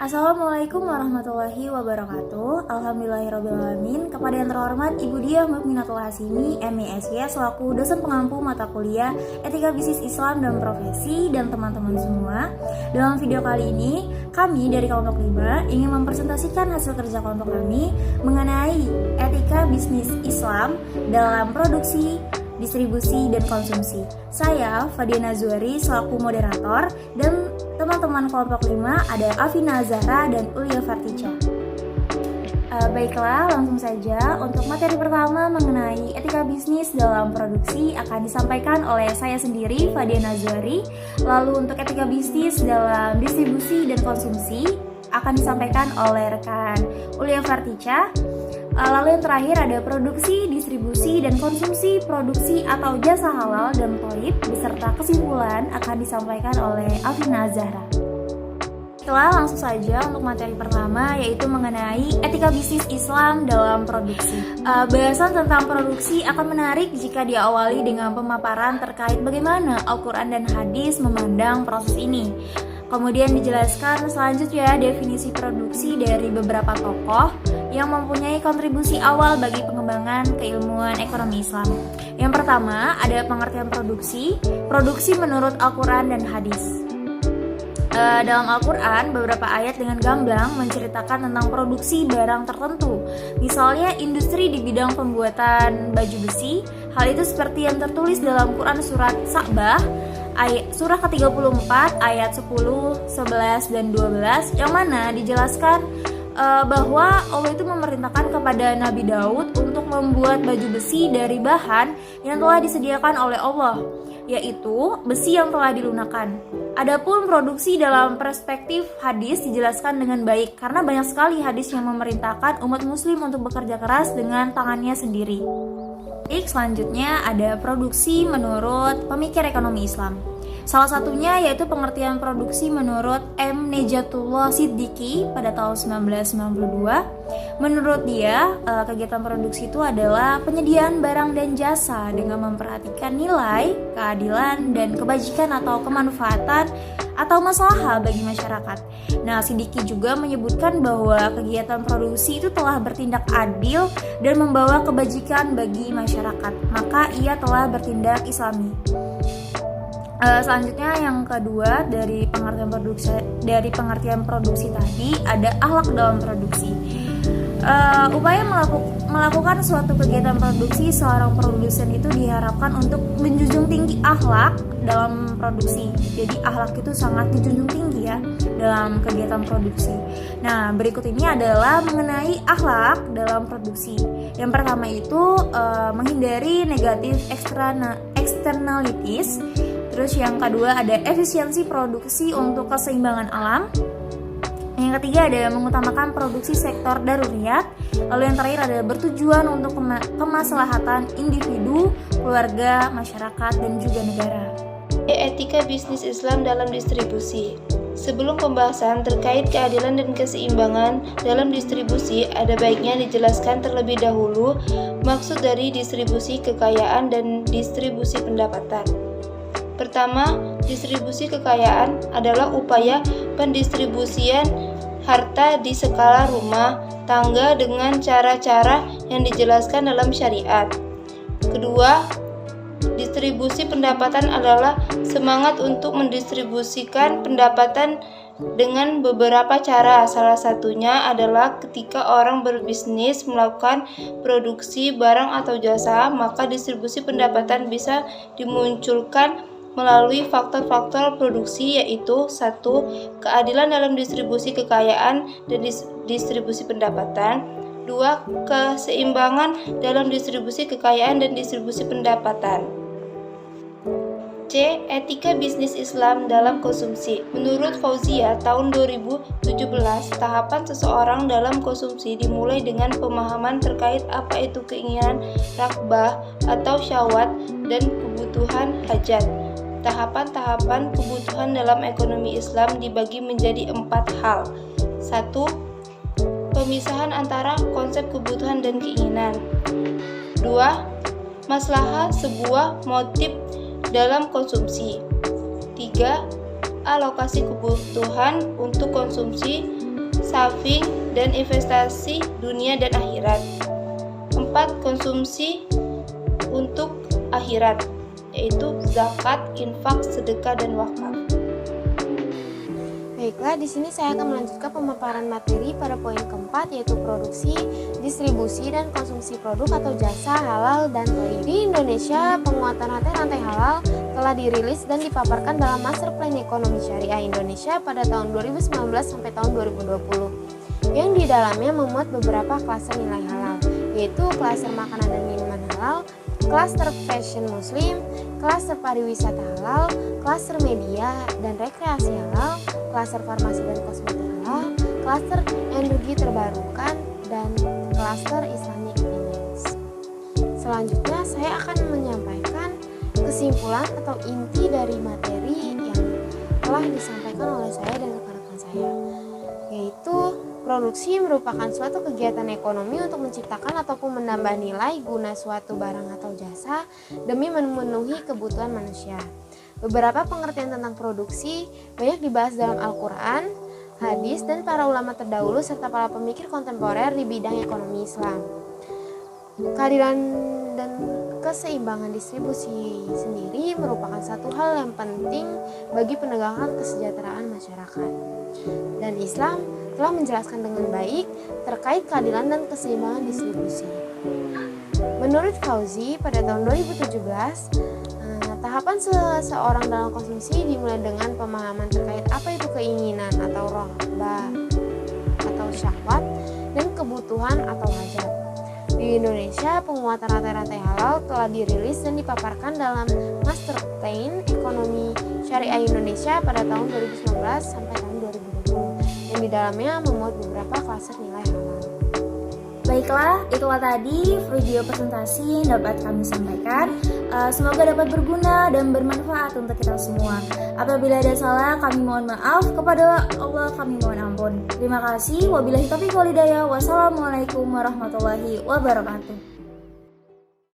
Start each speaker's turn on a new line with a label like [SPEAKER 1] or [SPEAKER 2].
[SPEAKER 1] Assalamualaikum warahmatullahi wabarakatuh. Alhamdulillahirrabbilalamin. Kepada yang terhormat Ibu Diah Mukminatul Hasimi, MISY, selaku dosen pengampu mata kuliah Etika Bisnis Islam dan Profesi, dan teman-teman semua. Dalam video kali ini, kami dari kelompok 5 ingin mempresentasikan hasil kerja kelompok kami mengenai etika bisnis Islam dalam produksi, distribusi, dan konsumsi. Saya Fadiana Zuari selaku moderator, dan teman-teman kelompok 5 ada Afina Zahra dan Ulia Fartica. Baiklah, langsung saja untuk materi pertama mengenai etika bisnis dalam produksi akan disampaikan oleh saya sendiri, Fadiana Zuari. Lalu untuk etika bisnis dalam distribusi dan konsumsi akan disampaikan oleh rekan Ulia Fartica. Lalu yang terakhir ada produksi, distribusi, dan konsumsi produksi atau jasa halal dan thayyib, beserta kesimpulan akan disampaikan oleh Afina Zahra. Baiklah, langsung saja untuk materi pertama, yaitu mengenai etika bisnis Islam dalam produksi. Bahasan tentang produksi akan menarik jika diawali dengan pemaparan terkait bagaimana Al-Quran dan hadis memandang proses ini. Kemudian dijelaskan selanjutnya definisi produksi dari beberapa tokoh yang mempunyai kontribusi awal bagi pengembangan keilmuan ekonomi Islam. Yang pertama ada pengertian produksi menurut Al-Quran dan hadis. Dalam Al-Quran, beberapa ayat dengan gamblang menceritakan tentang produksi barang tertentu. Misalnya industri di bidang pembuatan baju besi. Hal itu seperti yang tertulis dalam Quran surat Sa'bah, surah ke-34 ayat 10, 11, dan 12, yang mana dijelaskan bahwa Allah itu memerintahkan kepada Nabi Daud untuk membuat baju besi dari bahan yang telah disediakan oleh Allah, yaitu besi yang telah dilunakan. Adapun produksi dalam perspektif hadis dijelaskan dengan baik, karena banyak sekali hadis yang memerintahkan umat muslim untuk bekerja keras dengan tangannya sendiri. Selanjutnya ada produksi menurut pemikir ekonomi Islam. Salah satunya yaitu pengertian produksi menurut M. Nejatullah Siddiqi pada tahun 1992. Menurut dia, kegiatan produksi itu adalah penyediaan barang dan jasa dengan memperhatikan nilai, keadilan, dan kebajikan atau kemanfaatan atau maslahah bagi masyarakat. Nah, Siddiqi juga menyebutkan bahwa kegiatan produksi itu telah bertindak adil dan membawa kebajikan bagi masyarakat, maka ia telah bertindak islami. Selanjutnya yang kedua dari pengertian produksi tadi ada akhlak dalam produksi. Upaya melakukan suatu kegiatan produksi seorang produsen itu diharapkan untuk menjunjung tinggi akhlak dalam produksi. Jadi akhlak itu sangat dijunjung tinggi ya dalam kegiatan produksi. Nah, berikut ini adalah mengenai akhlak dalam produksi. Yang pertama itu menghindari negatif externalities. Terus yang kedua ada efisiensi produksi untuk keseimbangan alam. Yang ketiga ada mengutamakan produksi sektor daruriyat. Lalu yang terakhir ada bertujuan untuk kemaslahatan individu, keluarga, masyarakat, dan juga negara.
[SPEAKER 2] Etika bisnis Islam dalam distribusi. Sebelum pembahasan terkait keadilan dan keseimbangan dalam distribusi, ada baiknya dijelaskan terlebih dahulu maksud dari distribusi kekayaan dan distribusi pendapatan. Pertama, distribusi kekayaan adalah upaya pendistribusian harta di skala rumah tangga dengan cara-cara yang dijelaskan dalam syariat. Kedua, distribusi pendapatan adalah semangat untuk mendistribusikan pendapatan dengan beberapa cara. Salah satunya adalah ketika orang berbisnis melakukan produksi barang atau jasa, maka distribusi pendapatan bisa dimunculkan melalui faktor-faktor produksi, yaitu 1. Keadilan dalam distribusi kekayaan dan distribusi pendapatan. 2. Keseimbangan dalam distribusi kekayaan dan distribusi pendapatan. C. Etika bisnis Islam dalam konsumsi. Menurut Fauzia tahun 2017, tahapan seseorang dalam konsumsi dimulai dengan pemahaman terkait apa itu keinginan raghbah atau syahwat dan kebutuhan hajat. Tahapan-tahapan kebutuhan dalam ekonomi Islam dibagi menjadi 4 hal. 1. Pemisahan antara konsep kebutuhan dan keinginan. 2. Maslahah sebuah motif dalam konsumsi. 3. Alokasi kebutuhan untuk konsumsi saving, dan investasi dunia dan akhirat. 4. Konsumsi untuk akhirat, yaitu zakat, infak, sedekah, dan wakaf.
[SPEAKER 3] Baiklah, di sini saya akan melanjutkan pemaparan materi pada poin keempat, yaitu produksi, distribusi, dan konsumsi produk atau jasa halal dan thayyib. Di Indonesia, penguatan rantai halal telah dirilis dan dipaparkan dalam Master Plan Ekonomi Syariah Indonesia pada tahun 2019 sampai tahun 2020, yang di dalamnya memuat beberapa klaster nilai halal, yaitu klaster makanan dan minuman halal, klaster fashion muslim, klaster pariwisata halal, klaster media dan rekreasi halal, klaster farmasi dan kosmetik halal, klaster energi terbarukan, dan klaster Islamic Finance. Selanjutnya saya akan menyampaikan kesimpulan atau inti dari materi yang telah disampaikan oleh saya dan rekan-rekan saya, yaitu produksi merupakan suatu kegiatan ekonomi untuk menciptakan ataupun menambah nilai guna suatu barang atau jasa demi memenuhi kebutuhan manusia. Beberapa pengertian tentang produksi banyak dibahas dalam Al-Quran, hadis, dan para ulama terdahulu serta para pemikir kontemporer di bidang ekonomi Islam. Keadilan dan keseimbangan distribusi sendiri merupakan satu hal yang penting bagi penegakan kesejahteraan masyarakat. Dan Islam telah menjelaskan dengan baik terkait keadilan dan keseimbangan distribusi. Menurut Fauzi, pada tahun 2017, tahapan seseorang dalam konsumsi dimulai dengan pemahaman terkait apa itu keinginan atau rohbah atau syahwat dan kebutuhan atau hajat. Di Indonesia, penguatan rantai-rantai halal telah dirilis dan dipaparkan dalam Master Plan Ekonomi Syariah Indonesia pada tahun 2019 sampai tahun 2020, yang di dalamnya memuat beberapa klaster nilai halal.
[SPEAKER 1] Baiklah, itulah tadi video presentasi yang dapat kami sampaikan. Semoga dapat berguna dan bermanfaat untuk kita semua. Apabila ada salah, kami mohon maaf. Kepada Allah kami mohon ampun. Terima kasih. Wabillahi taufiq wal hidayah. Wassalamualaikum warahmatullahi wabarakatuh.